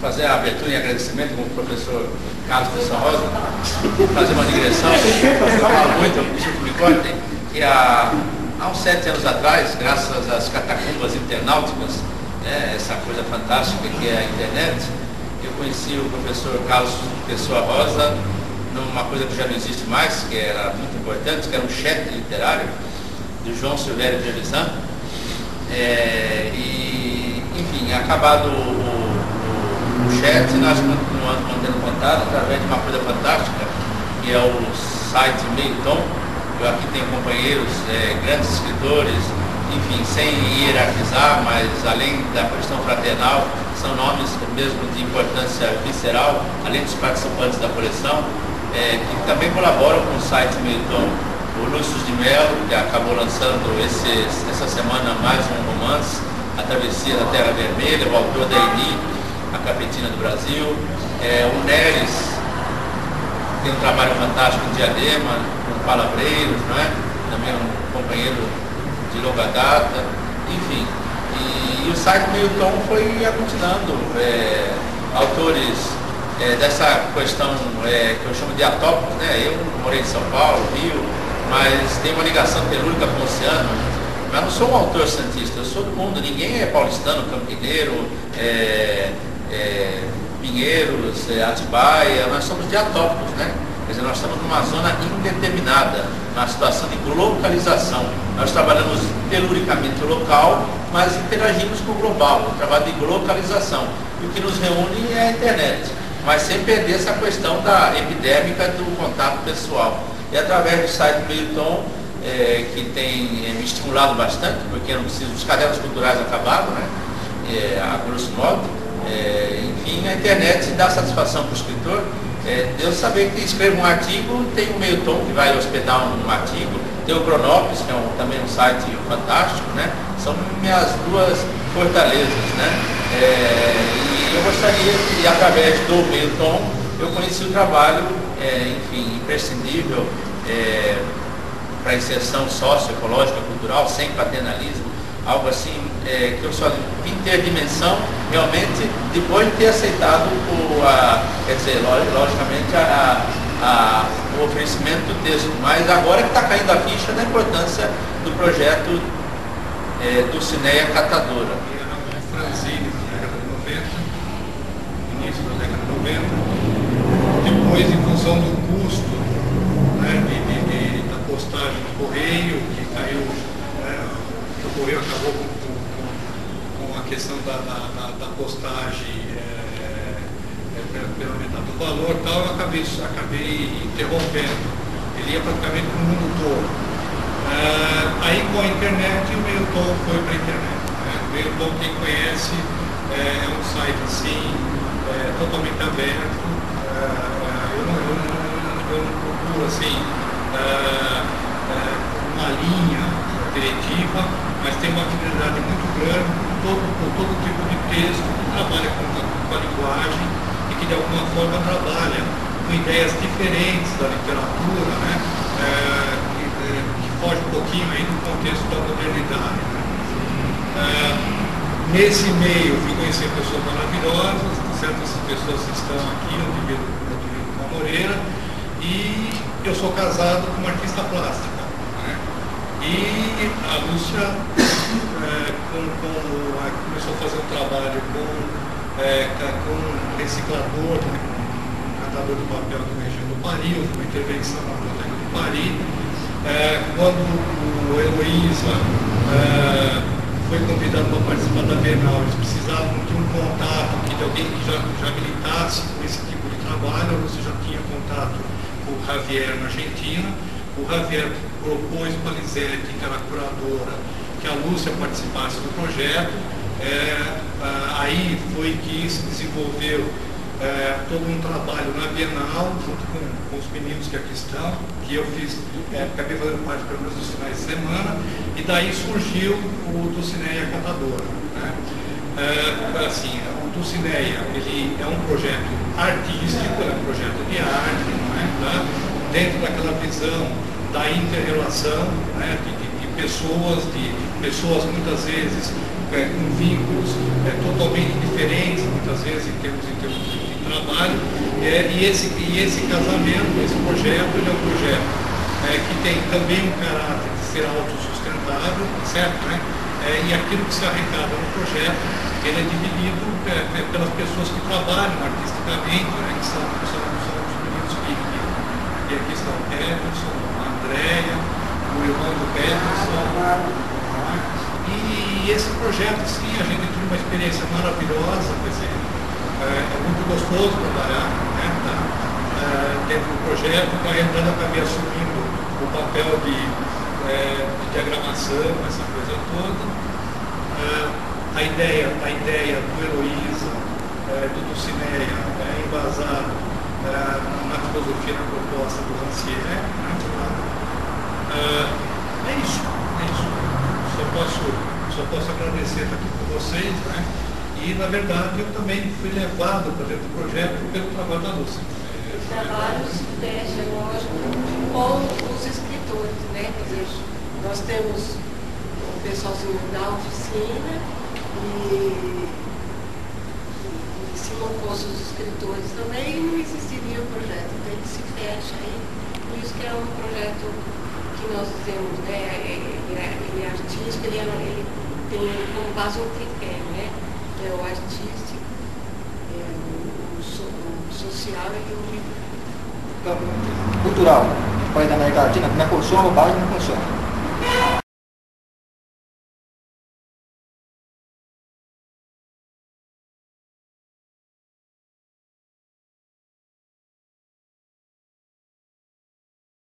fazer a abertura em agradecimento com o professor Carlos Pessoa Rosa, fazer uma digressão. Eu falo muito, eu preciso que me cortem, que há uns 7 anos atrás, graças às catacumbas internauticas, essa coisa fantástica que é a internet, eu conheci o professor Carlos Pessoa Rosa numa coisa que já não existe mais, que era muito importante, que era um chat literário do João Silvério de Trevisan. Enfim, acabado o chat, nós continuamos mantendo contato através de uma coisa fantástica, que é o site Meio Tom. Eu aqui tenho companheiros, grandes escritores, enfim, sem hierarquizar, mas além da questão fraternal, são nomes mesmo de importância visceral, além dos participantes da coleção, que também colaboram com o site Meio Tom. O Lúcio de Mello, que acabou lançando essa semana mais um romance, A Travessia da Terra Vermelha, o autor da Eni, A Capetina do Brasil. O Neres tem um trabalho fantástico em Diadema, com Palavreiros, não é? Também um companheiro de longa data, enfim. E o site Meio Tom foi aglutinando autores dessa questão que eu chamo de atópicos, né? Eu morei em São Paulo, Rio, mas tem uma ligação telúrica com o oceano, mas não sou um autor santista, eu sou do mundo, ninguém é paulistano, campineiro, Pinheiros, Atibaia, nós somos de atópicos, né? Quer dizer, nós estamos numa zona indeterminada, numa situação de globalização. Nós trabalhamos teluricamente o local, mas interagimos com o global, um trabalho de globalização. E o que nos reúne é a internet, mas sem perder essa questão da epidêmica do contato pessoal. E através do site Meio Tom, que tem me estimulado bastante, porque eu não preciso, os cadernos culturais acabaram, né? A grosso modo. Enfim, a internet dá satisfação para o escritor. Eu saber que escrevo um artigo, tem o Meio Tom que vai hospedar um artigo, tem o Cronópolis, que é também um site fantástico, né? São minhas duas fortalezas, né? E eu gostaria que, através do Meio Tom, eu conheci o trabalho, enfim, imprescindível para a inserção socioecológica, cultural, sem paternalismo, algo assim que eu só vim ter dimensão realmente depois de ter aceitado quer dizer, logicamente o oferecimento do texto, mas agora que está caindo a ficha da importância do projeto Dulcineia Catadora. Era Franzine na década de 90, início da década de 90, depois em função do custo, né, da postagem do correio, que caiu, o correio acabou com a questão da postagem pela metade do valor, tal, eu acabei interrompendo. Ele ia praticamente para o mundo todo. Aí com a internet o Meio Tom foi para a internet. O Meio Tom, quem conhece, é um site assim, totalmente aberto. Eu não procuro assim uma linha diretiva, mas tem uma fidelidade muito grande por todo tipo de texto que trabalha com a linguagem e que de alguma forma trabalha com ideias diferentes da literatura, né? Que foge um pouquinho aí do contexto da modernidade. Né? Nesse meio fui conhecer pessoas maravilhosas, certas pessoas que estão aqui, eu divido com a Moreira, e eu sou casado com uma artista plástica. Né? E a Lúcia começou a fazer um trabalho com um reciclador, né, um catador de papel da região do Pari, houve uma intervenção na biblioteca do Pari. Quando o Heloísa foi convidado para participar da Bienal, eles precisavam de um contato, de alguém que já militasse com esse tipo de trabalho. A Lúcia já tinha contato com o Javier na Argentina. O Javier propôs para a Lisete, que era a curadora, que a Lúcia participasse do projeto. Aí foi que se desenvolveu todo um trabalho na Bienal, junto com os meninos que aqui estão, que eu fiz, acabei fazendo parte pelo menos dos finais de semana, e daí surgiu o Dulcineia Catadora. Né? Assim, o Dulcineia, ele é um projeto artístico, é um projeto de arte, não é? Tá? Dentro daquela visão da inter-relação, né? de pessoas muitas vezes com vínculos totalmente diferentes, muitas vezes, em termos de trabalho, e esse casamento, esse projeto, ele é um projeto que tem também um caráter de ser autossustentável, certo? Né? E aquilo que se arrecada no projeto, ele é dividido pelas pessoas que trabalham artisticamente, né? que são os meninos que aqui estão o Peterson, a Andréia, o irmão do Peterson. E esse projeto, sim, a gente teve uma experiência maravilhosa, quer dizer, é muito gostoso trabalhar, né, dentro do projeto. Com a Renata acabei assumindo o papel de diagramação, essa coisa toda. A ideia do Heloísa, do Dulcineia, embasar na filosofia, na proposta do Rancière. É isso. Só posso agradecer estar aqui com vocês, né? E, na verdade, eu também fui levado para dentro do projeto pelo trabalho da Lúcia. Os trabalhos, lógico, com os escritores, né? Quer dizer, nós temos o pessoalzinho da oficina e se não fossem os escritores também, não existiria o projeto. Então, ele se fecha aí. Por isso que é um projeto que nós dizemos, né? Ele é artístico, ele tem como base um tripé, né? É o artístico, o social e o cultural. Pode da América Latina, como é que funciona, o base não funciona.